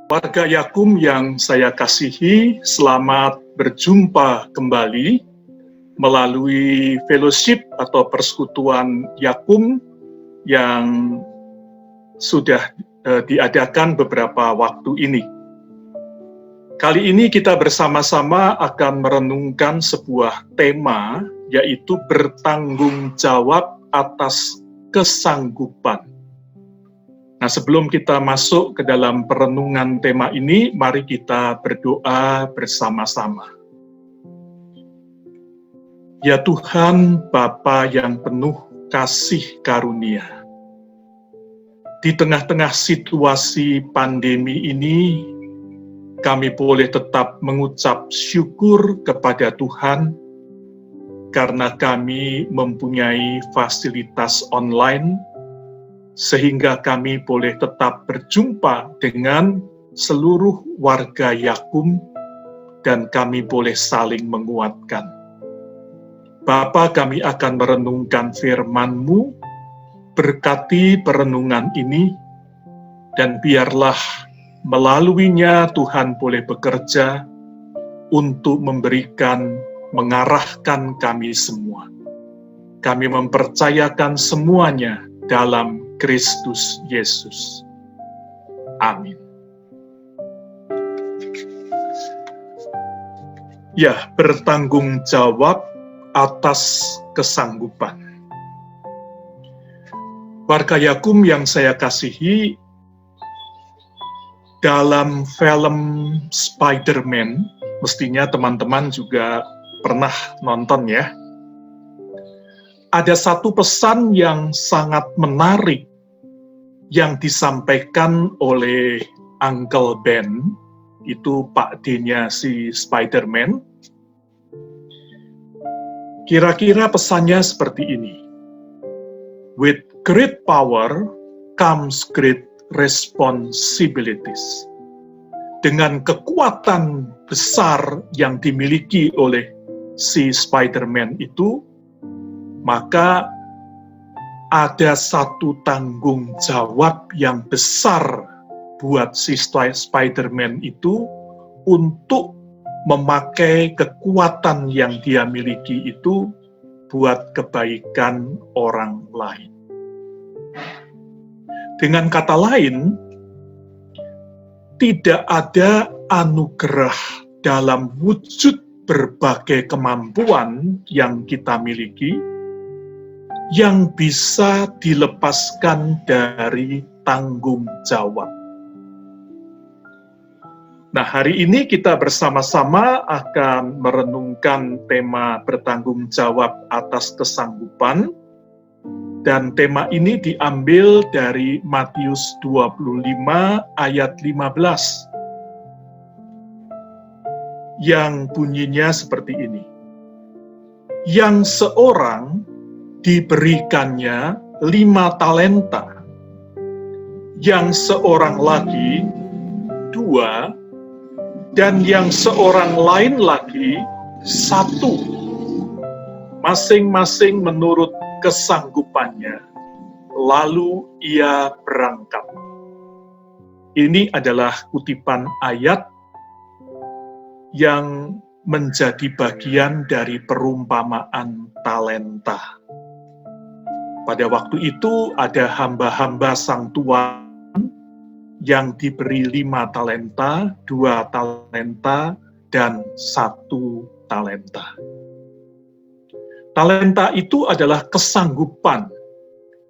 Warga Yakum yang saya kasihi, selamat berjumpa kembali melalui fellowship atau persekutuan Yakum yang sudah diadakan beberapa waktu ini. Kali ini kita bersama-sama akan merenungkan sebuah tema, yaitu bertanggung jawab atas kesanggupan. Nah, sebelum kita masuk ke dalam perenungan tema ini, mari kita berdoa bersama-sama. Ya Tuhan, Bapa yang penuh kasih karunia, di tengah-tengah situasi pandemi ini, kami boleh tetap mengucap syukur kepada Tuhan, karena kami mempunyai fasilitas online, sehingga kami boleh tetap berjumpa dengan seluruh warga Yakum dan kami boleh saling menguatkan. Bapa, kami akan merenungkan firman-Mu, berkati perenungan ini, dan biarlah melaluinya Tuhan boleh bekerja untuk mengarahkan kami semua. Kami mempercayakan semuanya dalam Kristus Yesus. Amin. Ya, bertanggung jawab atas kesanggupan. Warga Yakum yang saya kasihi, dalam film Spider-Man, mestinya teman-teman juga pernah nonton ya, ada satu pesan yang sangat menarik yang disampaikan oleh Uncle Ben, itu Pak D-nya si Spider-Man. Kira-kira pesannya seperti ini. With great power comes great responsibilities. Dengan kekuatan besar yang dimiliki oleh si Spider-Man itu, maka ada satu tanggung jawab yang besar buat si Spider-Man itu untuk memakai kekuatan yang dia miliki itu buat kebaikan orang lain. Dengan kata lain, tidak ada anugerah dalam wujud berbagai kemampuan yang kita miliki yang bisa dilepaskan dari tanggung jawab. Nah, hari ini kita bersama-sama akan merenungkan tema bertanggung jawab atas kesanggupan, dan tema ini diambil dari Matius 25 ayat 15, yang bunyinya seperti ini. Yang seorang diberikannya 5 talenta, yang seorang lagi 2, dan yang seorang lain lagi 1, masing-masing menurut kesanggupannya, lalu ia berangkat. Ini adalah kutipan ayat yang menjadi bagian dari perumpamaan talenta. Pada waktu itu ada hamba-hamba sang tuan yang diberi 5 talenta, 2 talenta, dan 1 talenta. Talenta itu adalah kesanggupan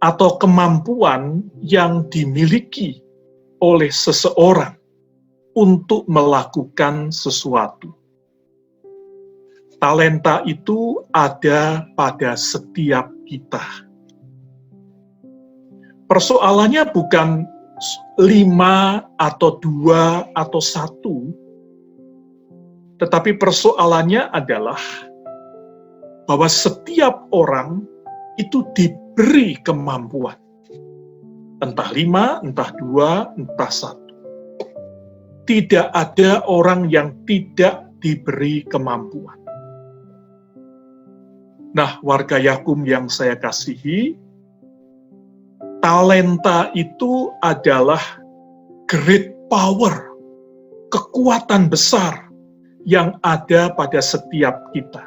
atau kemampuan yang dimiliki oleh seseorang untuk melakukan sesuatu. Talenta itu ada pada setiap kita. Persoalannya bukan 5 atau 2 atau 1, tetapi persoalannya adalah bahwa setiap orang itu diberi kemampuan. Entah 5, entah 2, entah 1. Tidak ada orang yang tidak diberi kemampuan. Nah, warga Yakum yang saya kasihi, talenta itu adalah great power kekuatan besar yang ada pada setiap kita.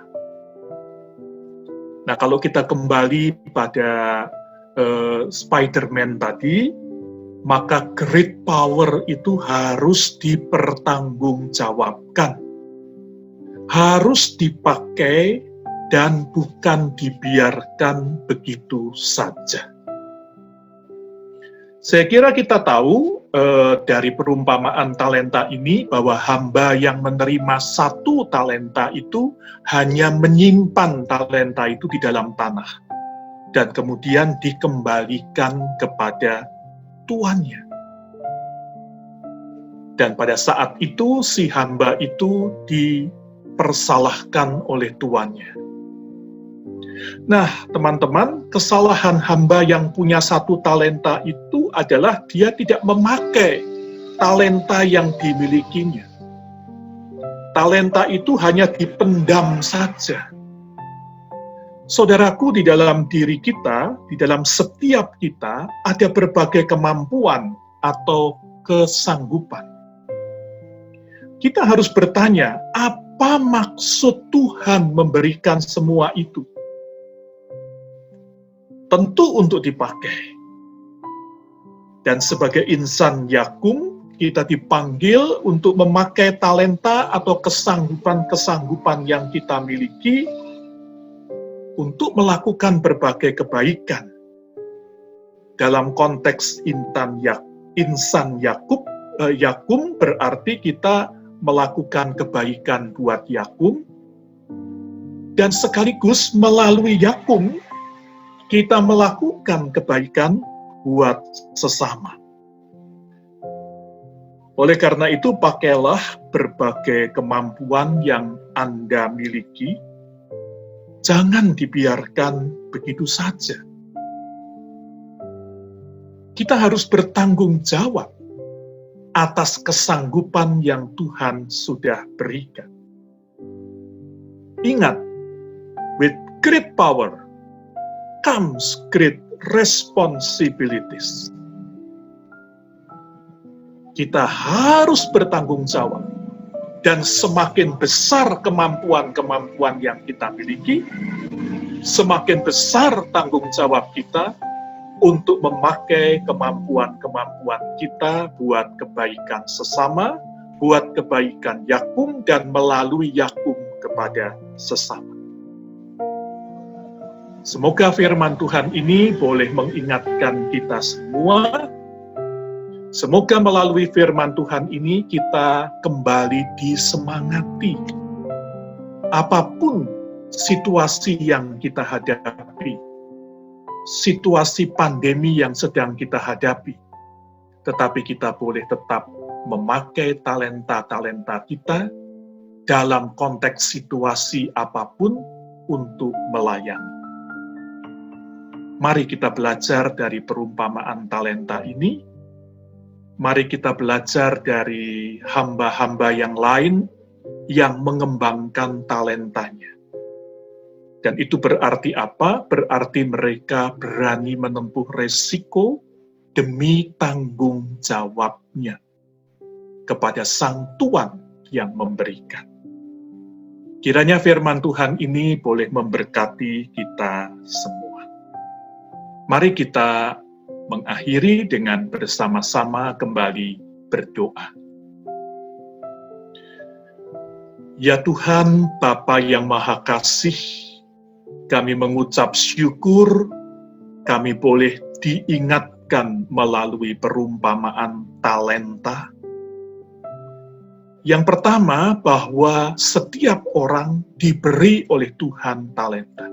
Nah, kalau kita kembali pada Spider-Man tadi, maka great power itu harus dipertanggungjawabkan, harus dipakai dan bukan dibiarkan begitu saja. Saya kira kita tahu dari perumpamaan talenta ini bahwa hamba yang menerima 1 talenta itu hanya menyimpan talenta itu di dalam tanah dan kemudian dikembalikan kepada tuannya. Dan pada saat itu si hamba itu dipersalahkan oleh tuannya. Nah, teman-teman, kesalahan hamba yang punya 1 talenta itu adalah dia tidak memakai talenta yang dimilikinya. Talenta itu hanya dipendam saja. Saudaraku, di dalam diri kita, di dalam setiap kita, ada berbagai kemampuan atau kesanggupan. Kita harus bertanya, apa maksud Tuhan memberikan semua itu? Tentu untuk dipakai. Dan sebagai insan yakum, kita dipanggil untuk memakai talenta atau kesanggupan-kesanggupan yang kita miliki untuk melakukan berbagai kebaikan. Dalam konteks insan yakum berarti kita melakukan kebaikan buat yakum, dan sekaligus melalui yakum, kita melakukan kebaikan buat sesama. Oleh karena itu, pakailah berbagai kemampuan yang Anda miliki, jangan dibiarkan begitu saja. Kita harus bertanggung jawab atas kesanggupan yang Tuhan sudah berikan. Ingat, with great power comes great responsibilities. Kita harus bertanggung jawab, dan semakin besar kemampuan-kemampuan yang kita miliki, semakin besar tanggung jawab kita untuk memakai kemampuan-kemampuan kita buat kebaikan sesama, buat kebaikan yakum, dan melalui yakum kepada sesama. Semoga firman Tuhan ini boleh mengingatkan kita semua. Semoga melalui firman Tuhan ini kita kembali disemangati. Apapun situasi yang kita hadapi, situasi pandemi yang sedang kita hadapi, tetapi kita boleh tetap memakai talenta-talenta kita dalam konteks situasi apapun untuk melayani. Mari kita belajar dari perumpamaan talenta ini. Mari kita belajar dari hamba-hamba yang lain yang mengembangkan talentanya. Dan itu berarti apa? Berarti mereka berani menempuh resiko demi tanggung jawabnya kepada Sang Tuan yang memberikan. Kiranya firman Tuhan ini boleh memberkati kita semua. Mari kita mengakhiri dengan bersama-sama kembali berdoa. Ya Tuhan, Bapa yang Maha Kasih, kami mengucap syukur, kami boleh diingatkan melalui perumpamaan talenta. Yang pertama, bahwa setiap orang diberi oleh Tuhan talenta.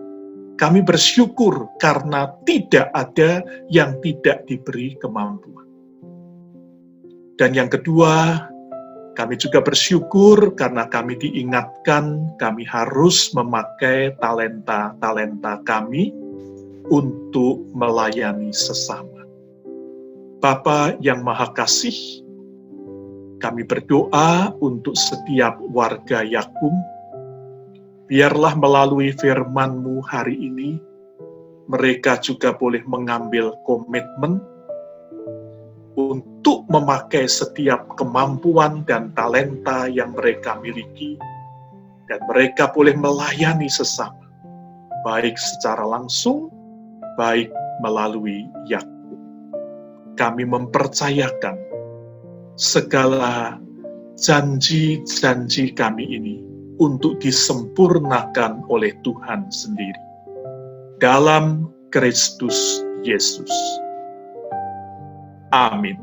Kami bersyukur karena tidak ada yang tidak diberi kemampuan. Dan yang kedua, kami juga bersyukur karena kami diingatkan kami harus memakai talenta-talenta kami untuk melayani sesama. Bapa yang Maha Kasih, kami berdoa untuk setiap warga Yakum. Biarlah melalui firman-Mu hari ini, mereka juga boleh mengambil komitmen untuk memakai setiap kemampuan dan talenta yang mereka miliki, dan mereka boleh melayani sesama, baik secara langsung, baik melalui Yakub. Kami mempercayakan segala janji-janji kami ini untuk disempurnakan oleh Tuhan sendiri. Dalam Kristus Yesus. Amin.